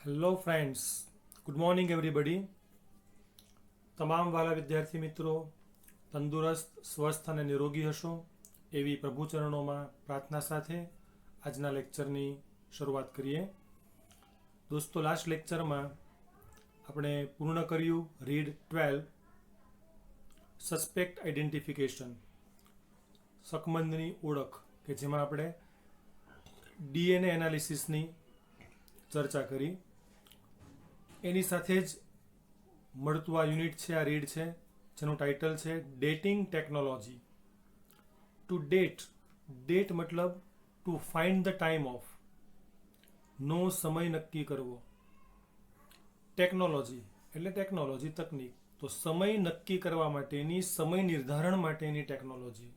Hello friends, good morning everybody. તમામ વાલા વિદ્યાર્થી મિત્રો તંદુરસ્ત, સ્વસ્થ અને નિરોગી હશો એવી પ્રભુ ચરણોમાં પ્રાર્થના સાથે આજના લેક્ચરની શરૂઆત કરીએ. દોસ્તો, લાસ્ટ લેક્ચરમાં આપણે પૂર્ણ કર્યું રીડ 12 સસ્પેક્ટ આઈડેન્ટિફિકેશન, શકમંદની ઓળખ, કે જેમાં આપણે ડીએનએ એનાલિસિસની ચર્ચા કરી. એની સાથે જ મળતું આ યુનિટ છે, આ રીડ છે, જેનું ટાઇટલ છે ડેટિંગ ટેકનોલોજી. ટુ ડેટ મતલબ to find the time of, નો સમય નક્કી કરવો. ટેકનોલોજી એટલે ટેકનોલોજી, તકનીક. તો સમય નક્કી કરવા માટેની, સમય નિર્ધારણ માટેની ટેકનોલોજી.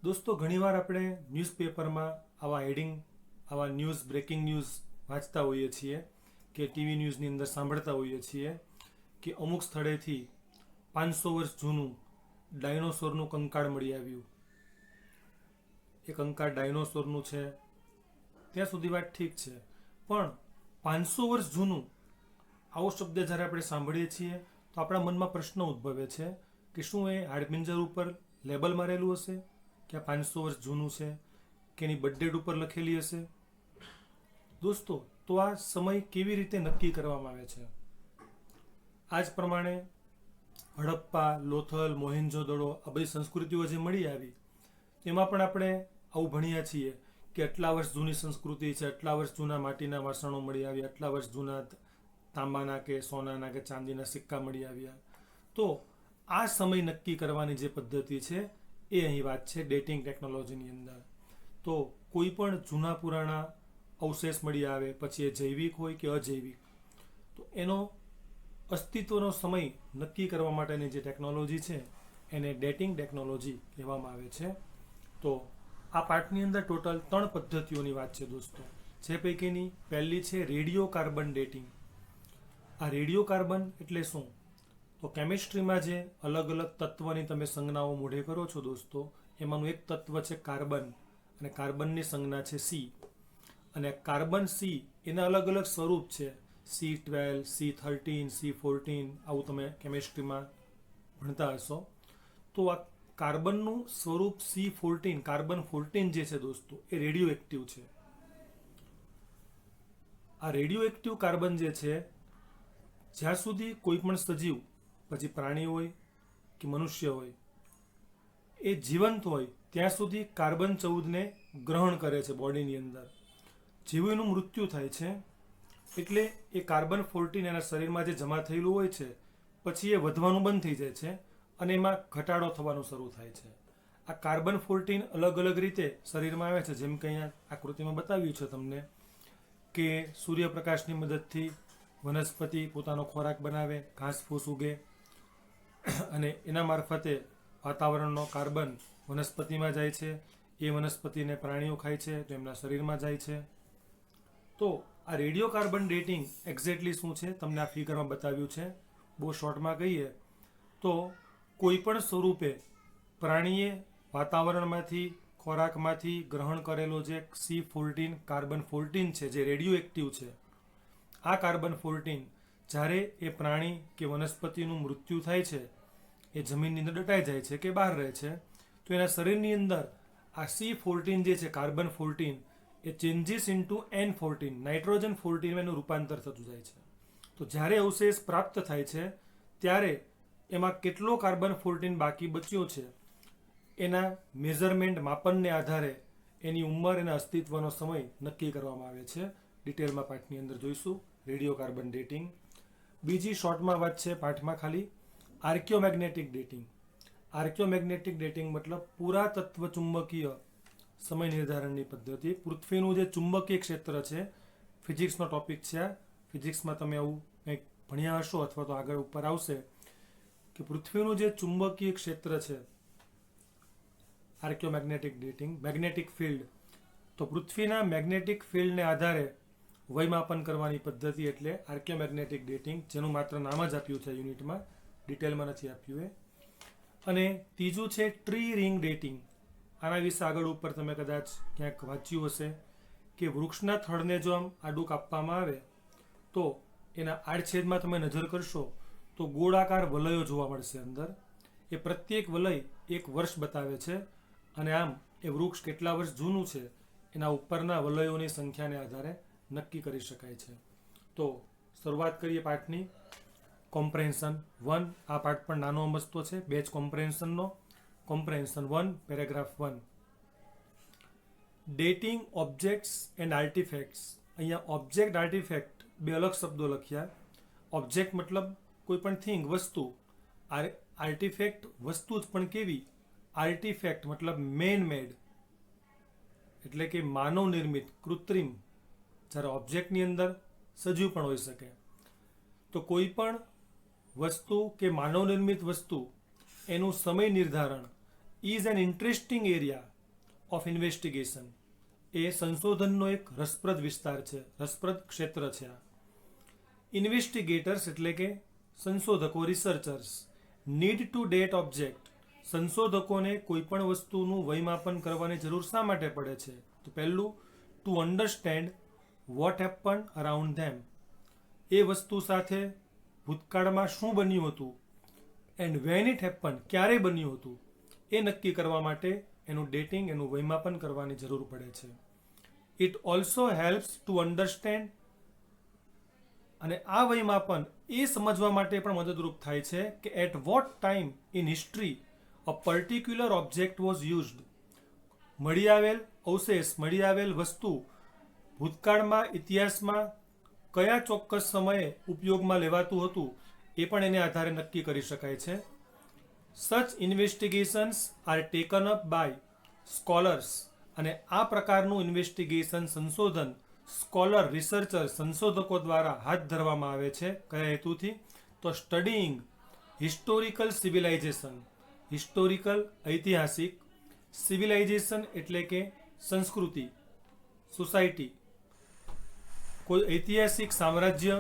દોસ્તો, ઘણીવાર આપણે ન્યૂઝપેપરમાં આવા હેડિંગ, આવા ન્યૂઝ, બ્રેકિંગ ન્યૂઝ વાંચતા હોઈએ છીએ કે ટીવી ન્યૂઝની અંદર સાંભળતા હોઈએ છીએ કે અમુક સ્થળેથી 500 વર્ષ જૂનું ડાયનોસોરનું કંકાળ મળી આવ્યું. એ કંકાળ ડાયનોસોરનું છે ત્યાં સુધી વાત ઠીક છે, પણ 500 વર્ષ જૂનું, આવો શબ્દ જ્યારે આપણે સાંભળીએ છીએ તો આપણા મનમાં પ્રશ્ન ઉદ્ભવે છે કે શું એ હાડપિંજર ઉપર લેબલ મારેલું હશે કે આ 500 વર્ષ જૂનું છે, કે એની બર્થડેટ ઉપર લખેલી હશે. દોસ્તો, તો આ સમય કેવી રીતે નક્કી કરવામાં આવે છે? આ જ પ્રમાણે હડપ્પા, લોથલ, મોહેન્જો-દડો, આ બધી સંસ્કૃતિઓ જે મળી આવી એમાં પણ આપણે આવું ભણ્યા છીએ કે આટલા વર્ષ જૂની સંસ્કૃતિ છે, આટલા વર્ષ જૂના માટીના વાસણો મળી આવ્યા, આટલા વર્ષ જૂના તાંબાના કે સોનાના કે ચાંદીના સિક્કા મળી આવ્યા. તો આ સમય નક્કી કરવાની જે પદ્ધતિ છે એ અહીં વાત છે ડેટિંગ ટેકનોલોજીની અંદર. તો કોઈ પણ જૂના પુરાણા અવશેષ મળી આવે, પછી એ જૈવિક હોય કે અજૈવિક, તો એનો અસ્તિત્વનો સમય નક્કી કરવા માટેની જે ટેકનોલોજી છે એને ડેટિંગ ટેકનોલોજી કહેવામાં આવે છે. તો આ પાઠની અંદર ટોટલ 3 પદ્ધતિઓની વાત છે દોસ્તો. જે પૈકીની પહેલી છે રેડિયો કાર્બન ડેટિંગ. આ રેડિયો કાર્બન એટલે શું? તો કેમિસ્ટ્રીમાં જે અલગ અલગ તત્વની તમે સંજ્ઞાઓ મોઢે કરો છો દોસ્તો, એમાંનું એક તત્વ છે કાર્બન, અને કાર્બનની સંજ્ઞા છે સી. અને કાર્બન સી એના અલગ અલગ સ્વરૂપ છે, C12, C13, C14, આવું તમે કેમિસ્ટ્રીમાં ભણતા હશો. તો આ કાર્બનનું સ્વરૂપ C14, કાર્બન 14 જે છે દોસ્તો, એ રેડિયો એક્ટિવ છે. આ રેડિયો એક્ટિવ કાર્બન જે છે, જ્યાં સુધી કોઈ પણ સજીવ, પછી પ્રાણી હોય કે મનુષ્ય હોય, એ જીવંત હોય ત્યાં સુધી કાર્બન 14ને ગ્રહણ કરે છે બોડીની અંદર. જેવું એનું મૃત્યુ થાય છે એટલે એ કાર્બન 14 એના શરીરમાં જે જમા થયેલું હોય છે પછી એ વધવાનું બંધ થઈ જાય છે અને એમાં ઘટાડો થવાનું શરૂ થાય છે. આ કાર્બન 14 અલગ અલગ રીતે શરીરમાં આવે છે, જેમ કે અહીંયા આકૃતિમાં બતાવ્યું છે તમને કે સૂર્યપ્રકાશની મદદથી વનસ્પતિ પોતાનો ખોરાક બનાવે, ઘાસ ફૂસ ઉગે, અને એના મારફતે વાતાવરણનો કાર્બન વનસ્પતિમાં જાય છે, એ વનસ્પતિને પ્રાણીઓ ખાય છે તો એમના શરીરમાં જાય છે. તો આ રેડિયો કાર્બન ડેટિંગ એક્ઝેક્ટલી શું છે તમને આ ફિગરમાં બતાવ્યું છે. બહુ શોર્ટમાં કહીએ તો કોઈ પણ સ્વરૂપે પ્રાણીએ વાતાવરણમાંથી, ખોરાકમાંથી ગ્રહણ કરેલો જે C14 કાર્બન 14 છે, જે રેડિયો એક્ટિવ છે, આ કાર્બન 14 જ્યારે એ પ્રાણી કે વનસ્પતિનું મૃત્યુ થાય છે, એ જમીનની અંદર દટાઈ જાય છે કે બહાર રહે છે, તો એના શરીરની અંદર આ C14 જે છે, કાર્બન 14, એ ચેન્જીસ ઇન્ટુ N14, નાઇટ્રોજન 14 એનું રૂપાંતર થતું જાય છે. તો જ્યારે અવશેષ પ્રાપ્ત થાય છે ત્યારે એમાં કેટલો કાર્બન 14 બાકી બચ્યો છે એના મેઝરમેન્ટ, માપનને આધારે એની ઉંમર, એના અસ્તિત્વનો સમય નક્કી કરવામાં આવે છે. ડિટેલમાં પાઠની અંદર જોઈશું રેડિયો કાર્બન ડેટિંગ. બીજી શોર્ટમાં વાત છે પાઠમાં ખાલી આર્કિયોમેગ્નેટિક ડેટિંગ. આર્કિયોમેગ્નેટિક ડેટિંગ મતલબ પુરાતત્વ ચુંબકીય સમય નિર્ધારણની પદ્ધતિ. પૃથ્વીનું જે ચુંબકીય ક્ષેત્ર છે, ફિઝિક્સનો ટોપિક છે, ફિઝિક્સમાં તમે આવું કંઈક ભણ્યા હશો અથવા તો આગળ ઉપર આવશે કે પૃથ્વીનું જે ચુંબકીય ક્ષેત્ર છે, આર્કિયોમેગ્નેટિક ડેટિંગ, મેગ્નેટિક ફિલ્ડ. તો પૃથ્વીના મેગ્નેટિક ફિલ્ડને આધારે વયમાપન કરવાની પદ્ધતિ એટલે આર્કિયોમેગ્નેટિક ડેટિંગ, જેનું માત્ર નામ જ આપ્યું છે યુનિટમાં, ડિટેલમાં નથી આપ્યું એ. અને ત્રીજું છે ટ્રી રિંગ ડેટિંગ. આના વિશે આગળ ઉપર તમે કદાચ ક્યાંક વાંચ્યું હશે કે વૃક્ષના થડને જો આમ આડું કાપવામાં આવે તો એના આડછેદમાં તમે નજર કરશો તો ગોળાકાર વલયો જોવા મળશે અંદર. એ પ્રત્યેક વલય એક વર્ષ બતાવે છે અને આમ એ વૃક્ષ કેટલા વર્ષ જૂનું છે એના ઉપરના વલયોની સંખ્યાને આધારે નક્કી કરી શકાય છે. તો શરૂઆત કરીએ પાઠની. કોમ્પ્રેન્શન 1. આ પાઠ પણ નાનો અમસ્તો છે બેચ કોમ્પ્રેન્શનનો. Comprehension 1 paragraph 1. Dating objects and artefacts. અહીંયા ઓબ્જેક્ટ આર્ટિફેક્ટ બે અલગ શબ્દો લખ્યા. ઓબ્જેક્ટ મતલબ કોઈ પણ થિંગ વસ્તુ, આર્ટિફેક્ટ વસ્તુ જ પણ કેવી, આર્ટિફેક્ટ મતલબ મેન મેડ એટલે કે માનવ નિર્મિત કૃત્રિમ, જ્યારે ઓબ્જેક્ટની અંદર સજીવ પણ હોઈ શકે. તો કોઈ પણ વસ્તુ કે માનવ નિર્મિત વસ્તુ એનું સમય નિર્ધારણ is an interesting area of investigation. એ સંશોધનનો એક રસપ્રદ વિસ્તાર છે, રસપ્રદ ક્ષેત્ર છે. આ ઇન્વેસ્ટિગેટર્સ એટલે કે સંશોધકો, researchers need to date object. સંશોધકોને કોઈ પણ વસ્તુનું વયમાપન કરવાની જરૂર શા માટે પડે છે? તો પહેલું, to understand what happen around them. એ વસ્તુ સાથે ભૂતકાળમાં શું બન્યું હતું એન્ડ વેન ઇટ હેપન, ક્યારે બન્યું હતું એ નક્કી કરવા માટે એનું ડેટિંગ, એનું વયમાપન કરવાની જરૂર પડે છે. It also helps to understand, અને આ વયમાપન એ સમજવા માટે પણ મદદરૂપ થાય છે કે at what time in history a particular object was used. મળી આવેલ અવશેષ, મળી આવેલ વસ્તુ ભૂતકાળમાં, ઇતિહાસમાં કયા ચોક્કસ સમયે ઉપયોગમાં લેવાતું હતું એ પણ એને આધારે નક્કી કરી શકાય છે. Such investigations are taken up by scholars. અને આ પ્રકારનું ઇન્વેસ્ટિગેશન, સંશોધન સ્કોલર, રિસર્ચર, સંશોધકો દ્વારા હાથ ધરવામાં આવે છે. કયા હેતુથી? તો સ્ટડીઇંગ હિસ્ટોરિકલ સિવિલાઇઝેશન. હિસ્ટોરિકલ ઐતિહાસિક, સિવિલાઇઝેશન એટલે કે સંસ્કૃતિ, સોસાયટી, કોઈ ઐતિહાસિક સામ્રાજ્ય,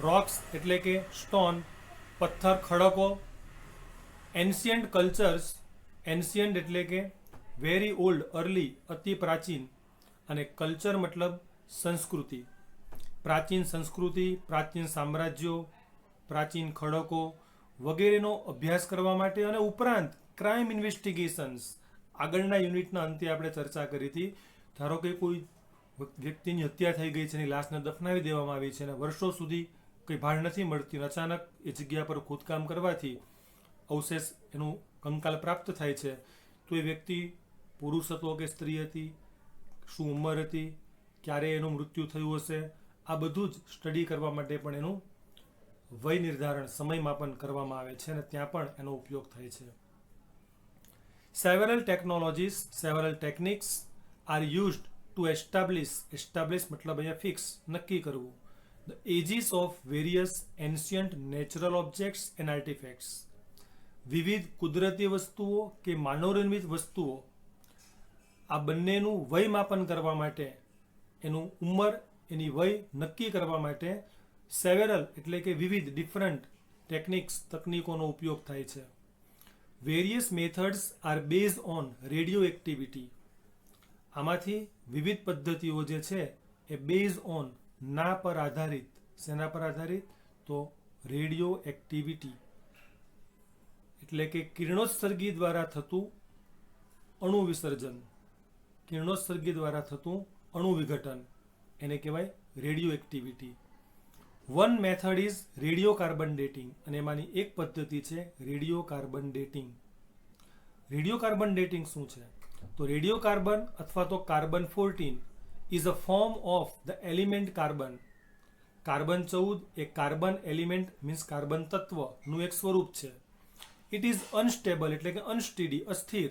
રોક્સ એટલે કે સ્ટોન, પથ્થર, ખડકો, એન્શિયન્ટ કલ્ચર્સ, એન્શિયન્ટ એટલે કે વેરી ઓલ્ડ, અર્લી, અતિ પ્રાચીન, અને કલ્ચર મતલબ સંસ્કૃતિ, પ્રાચીન સંસ્કૃતિ, પ્રાચીન સામ્રાજ્યો, પ્રાચીન ખડકો વગેરેનો અભ્યાસ કરવા માટે. અને ઉપરાંત ક્રાઇમ ઇન્વેસ્ટિગેશન્સ, આગળના યુનિટના અંતે આપણે ચર્ચા કરી હતી. ધારો કે કોઈ વ્યક્તિની હત્યા થઈ ગઈ છે, એની લાશને દફનાવી દેવામાં આવી છે અને વર્ષો સુધી કંઈ ભાળ નથી મળતી, અચાનક એ જગ્યા પર ખોદકામ કરવાથી અવશેષ, એનું કંકાલ પ્રાપ્ત થાય છે. તો એ વ્યક્તિ પુરુષ હતો કે સ્ત્રી હતી, શું ઉંમર હતી, ક્યારે એનું મૃત્યુ થયું હશે, આ બધું જ સ્ટડી કરવા માટે પણ એનું વય નિર્ધારણ, સમય માપન કરવામાં આવે છે અને ત્યાં પણ એનો ઉપયોગ થાય છે. Several technologies, several techniques are used to establish મતલબ અહીંયા ફિક્સ, નક્કી કરવું, the ages of various ancient natural objects and artefacts. વિવિધ કુદરતી વસ્તુઓ કે માનવનિર્મિત વસ્તુઓ, આ બંનેનું વય માપન કરવા માટે, એનું ઉંમર, એની વય નક્કી કરવા માટે સેવેરલ એટલે કે વિવિધ, ડિફરન્ટ ટેકનિક્સ, તકનીકોનો ઉપયોગ થાય છે. Various methods are base on radioactivity. આમાંથી વિવિધ પદ્ધતિઓ જે છે એ બેઝ ઓન, ના પર આધારિત. શેના પર આધારિત? તો રેડિયો એક્ટિવિટી એટલે કે કિરણોત્સર્ગી દ્વારા થતું અણુ વિસર્જન, કિરણોત્સર્ગી દ્વારા થતું અણુ વિઘટન, એને કહેવાય radioactivity. One method is radio carbon dating, અને એમાંની એક પદ્ધતિ છે radio carbon dating. Radio carbon dating શું છે? તો રેડિયો કાર્બન અથવા તો carbon 14 is a form of the element carbon. Carbon 14 એ કાર્બન એલિમેન્ટ મીન્સ કાર્બન તત્વનું એક સ્વરૂપ છે. ઇટ ઇઝ અનસ્ટેબલ એટલે કે અનસ્ટીડી, અસ્થિર,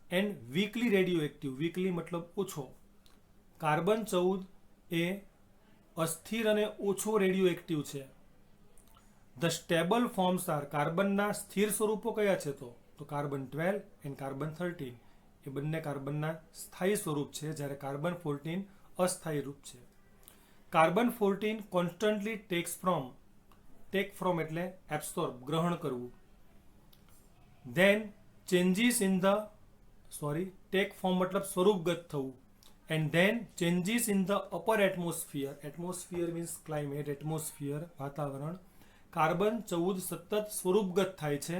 and weakly radio active. Weekly મતલબ ઓછો. કાર્બન 14 એ અસ્થિર અને ઓછો રેડિયો એક્ટિવ છે. ધ સ્ટેબલ ફોર્મ્સ આર, કાર્બનના સ્થિર સ્વરૂપો કયા છે? તો કાર્બન 12 એન્ડ કાર્બન 13 એ બંને કાર્બનના સ્થાયી સ્વરૂપ છે, જ્યારે કાર્બન 14 અસ્થાયી રૂપ છે. કાર્બન 14 કોન્સ્ટન્ટલી ટેક ફ્રોમ એટલે એબ્સોર્બ, ગ્રહણ કરવું. Then changes in the take form મતલબ સ્વરૂપગત થવું. and then changes in the upper atmosphere. Atmosphere means climate. Atmosphere વાતાવરણ. કાર્બન 14 સતત સ્વરૂપગત થાય છે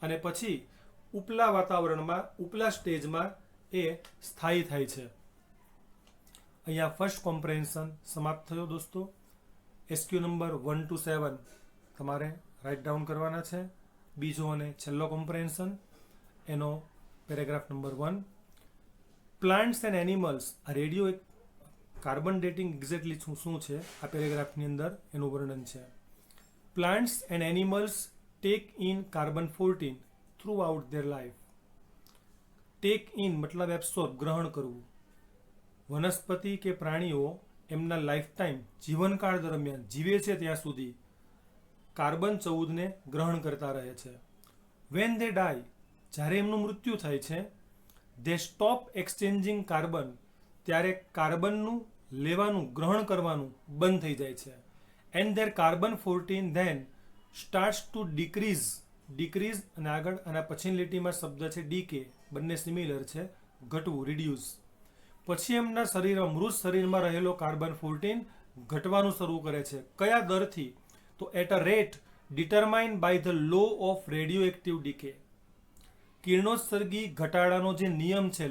અને પછી ઉપલા વાતાવરણમાં ઉપલા સ્ટેજમાં એ સ્થાયી થાય છે. અહીંયા ફર્સ્ટ કોમ્પ્રેહેન્શન સમાપ્ત થયો દોસ્તો. એસક્યુ નંબર 1 to 7 તમારે રાઇટ ડાઉન કરવાના છે. બીજો અને છેલ્લો કોમ્પ્રેહેન્શન એનો paragraph number 1. Plants and animals. આ રેડિયો એક કાર્બન ડેટિંગ એક્ઝેક્ટલી શું છે આ પેરેગ્રાફની અંદર એનું વર્ણન છે. Plants and animals tech in carbon 14 through out there life. Tech in મતલબ એબ્સોર્બ, ગ્રહણ કરવું. વનસ્પતિ કે પ્રાણીઓ એમના લાઈફ ટાઈમ, જીવનકાળ દરમિયાન, જીવે છે ત્યાં સુધી કાર્બન 14ને ગ્રહણ કરતા રહે છે. વેન દે ડાય, જ્યારે એમનું મૃત્યુ થાય છે, દે સ્ટોપ એક્સચેન્જિંગ કાર્બન, ત્યારે કાર્બનનું લેવાનું, ગ્રહણ કરવાનું બંધ થઈ જાય છે. And there carbon 14 then starts to decrease અને આગળ આના પછીની લીટીમાં શબ્દ છે ડીકે, બંને સિમિલર છે, ઘટવું, રિડ્યુસ. પછી એમના શરીરમાં, મૃત શરીરમાં રહેલો કાર્બન 14 ઘટવાનું શરૂ કરે છે. કયા દરથી? તો at a rate determined by the law of radioactive decay. કિરણોત્સર્ગી ઘટાડાનો જે નિયમ છે,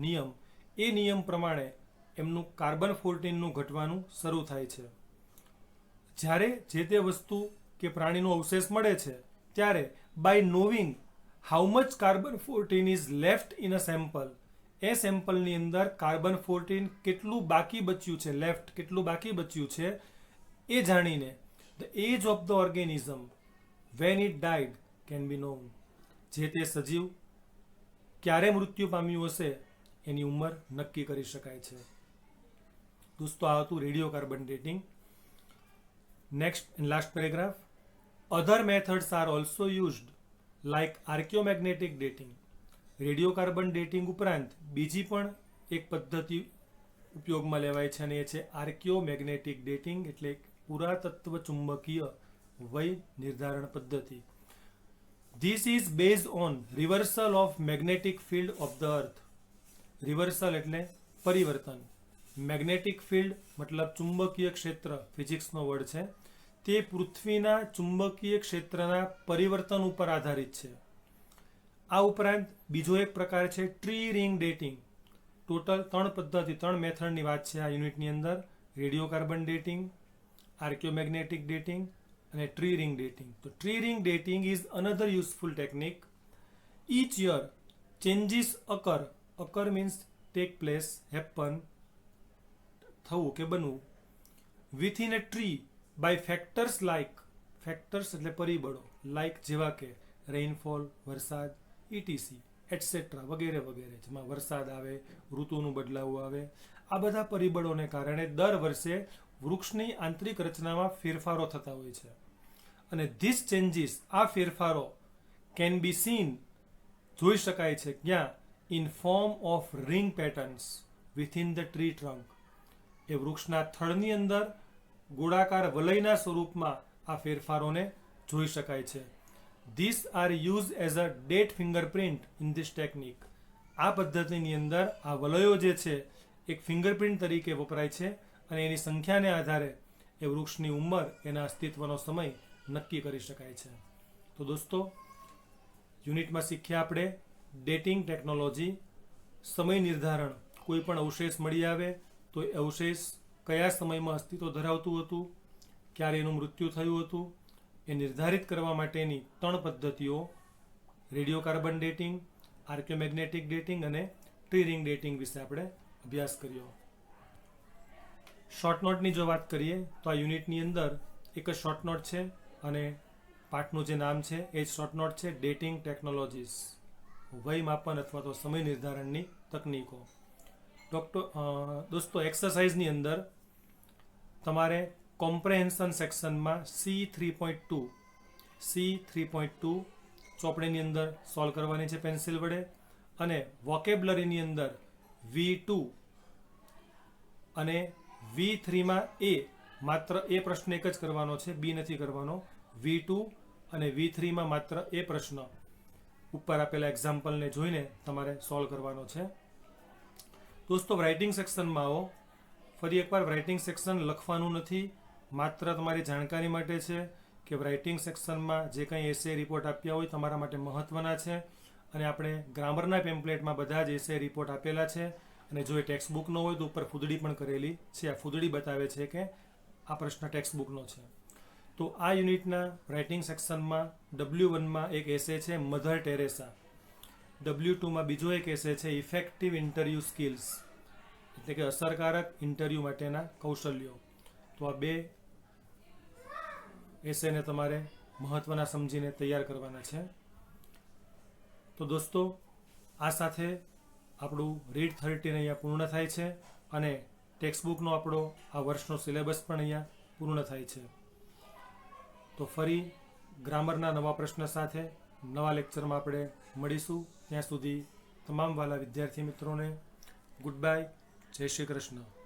નિયમ, એ નિયમ પ્રમાણે એમનું કાર્બન 14નું ઘટવાનું શરૂ થાય છે. જ્યારે જે તે વસ્તુ કે પ્રાણીનો અવશેષ મળે છે ત્યારે by knowing how much carbon 14 is left in a sample, એ સેમ્પલની અંદર કાર્બન 14 કેટલું બાકી બચ્યું છે, લેફ્ટ કેટલું બાકી બચ્યું છે, એ જાણીને the age of the organism when it died can be known. જે તે સજીવ ક્યારે મૃત્યુ પામ્યું હશે એની ઉંમર નક્કી કરી શકાય છે. દોસ્તો આ હતું radio carbon dating. Next and last paragraph. Other methods are also used like archaeomagnetic dating. Radio carbon ડેટિંગ ઉપરાંત બીજી પણ એક પદ્ધતિ ઉપયોગમાં લેવાય છે અને એ છે આર્કિયોમેગ્નેટિક ડેટિંગ, એટલે પુરાતત્વ ચુંબકીય વય નિર્ધારણ પદ્ધતિ. This is based on reversal of magnetic field of the earth. Reversal એટલે પરિવર્તન, મેગ્નેટિક ફિલ્ડ મતલબ ચુંબકીય ક્ષેત્ર, ફિઝિક્સનો વર્ડ છે, તે પૃથ્વીના ચુંબકીય ક્ષેત્રના પરિવર્તન ઉપર આધારિત છે. આ ઉપરાંત બીજો એક પ્રકાર છે ટ્રી રિંગ ડેટિંગ. ટોટલ 3 પદ્ધતિ, 3 મેથડની વાત છે આ યુનિટની અંદર. રેડિયો કાર્બન ડેટિંગ, આર્કિયોમેગ્નેટિક ડેટિંગ અને ટ્રી રિંગ ડેટિંગ. તો tree ring dating is another useful technique. each year changes occur means take place, happen, થવું કે બનવું, within a tree by factors like, factors એટલે પરિબળો, like જેવા કે રેઇનફોલ, વરસાદ, etc એટસેટ્રા વગેરે વગેરે, જેમાં વરસાદ આવે, ઋતુનું બદલાવ આવે, આ બધા પરિબળોને કારણે દર વર્ષે વૃક્ષની આંતરિક રચનામાં ફેરફારો થતા હોય છે. અને ધીસ ચેન્જીસ, આ ફેરફારો કેન બી સીન, જોઈ શકાય છે ક્યાં? In form of ring patterns within the tree trunk. એ વૃક્ષના થડની અંદર ગોળાકાર વલયના સ્વરૂપમાં આ ફેરફારોને જોઈ શકાય છે. This are use as a date fingerprint in this technique. આ પદ્ધતિની અંદર આ વલયો જે છે એક ફિંગરપ્રિન્ટ તરીકે વપરાય છે અને એની સંખ્યાને આધારે એ વૃક્ષની ઉંમર, એના અસ્તિત્વનો સમય નક્કી કરી શકાય છે. તો દોસ્તો યુનિટમાં શીખ્યા આપણે ડેટિંગ ટેકનોલોજી, સમય નિર્ધારણ. કોઈ પણ અવશેષ મળી આવે તો એ અવશેષ કયા સમયમાં અસ્તિત્વ ધરાવતું હતું, ક્યારે એનું મૃત્યુ થયું હતું, એ નિર્ધારિત કરવા માટેની 3 પદ્ધતિઓ રેડિયો કાર્બન ડેટિંગ, આર્કિયોમેગ્નેટિક ડેટિંગ અને ટ્રી રિંગ ડેટિંગ વિશે આપણે અભ્યાસ કર્યો. શોર્ટ નોટની જો વાત કરીએ તો આ યુનિટની અંદર એક જ શોર્ટ નોટ છે અને પાઠનું જે નામ છે એ જ શોર્ટ નોટ છે, ડેટિંગ ટેકનોલોજીસ, વય માપન અથવા તો સમય નિર્ધારણની તકનીકો. દોસ્તો એક્સરસાઇઝની અંદર તમારે કોમ્પ્રેહેન્શન સેક્શનમાં C3.2 ચોપડીની અંદર સોલ્વ કરવાની છે પેન્સિલ વડે, અને વોકેબ્લરીની અંદર V2 અને V3માં માત્ર એ પ્રશ્ન એક જ કરવાનો છે, બી નથી કરવાનો. V2 અને V3માં માત્ર એ પ્રશ્ન ઉપર આપેલા એક્ઝામ્પલને જોઈને તમારે સોલ્વ કરવાનો છે. તો દોસ્તો રાઇટિંગ સેક્શનમાં આવો. ફરી એકવાર રાઇટિંગ સેક્શન લખવાનું નથી, માત્ર તમારી જાણકારી માટે છે કે રાઇટિંગ સેક્શનમાં જે કંઈ એસે રિપોર્ટ આપ્યા હોય તમારા માટે મહત્ત્વના છે. અને આપણે ગ્રામરના પેમ્પલેટમાં બધા જ એસે રિપોર્ટ આપેલા છે. અને જો એ ટેક્સ્ટ બુકનો હોય તો ઉપર ફૂદડી પણ કરેલી છે. આ ફૂદડી બતાવે છે કે આ પ્રશ્ન ટેક્સ્ટ બુકનો છે. તો આ યુનિટના રાઇટિંગ સેક્શનમાં W1માં એક એસે છે મધર ટેરેસા, W2માં બીજો એક એસે છે ઇફેક્ટિવ ઇન્ટરવ્યૂ સ્કિલ્સ, એટલે કે અસરકારક ઇન્ટરવ્યૂ માટેના કૌશલ્યો. તો આ બે એસેને તમારે મહત્ત્વના સમજીને તૈયાર કરવાના છે. તો દોસ્તો, આ સાથે આપણું રીડ 13 અહીંયા પૂર્ણ થાય છે અને ટેક્સ્ટ બુકનો આપણો આ વર્ષનો સિલેબસ પણ અહીંયા પૂર્ણ થાય છે. તો ફરી ગ્રામરના નવા પ્રશ્ન સાથે નવા લેક્ચરમાં આપણે મળીશું. ત્યાં સુધી તમામ વાલા વિદ્યાર્થી મિત્રોને ગુડ બાય, જય શ્રી કૃષ્ણ.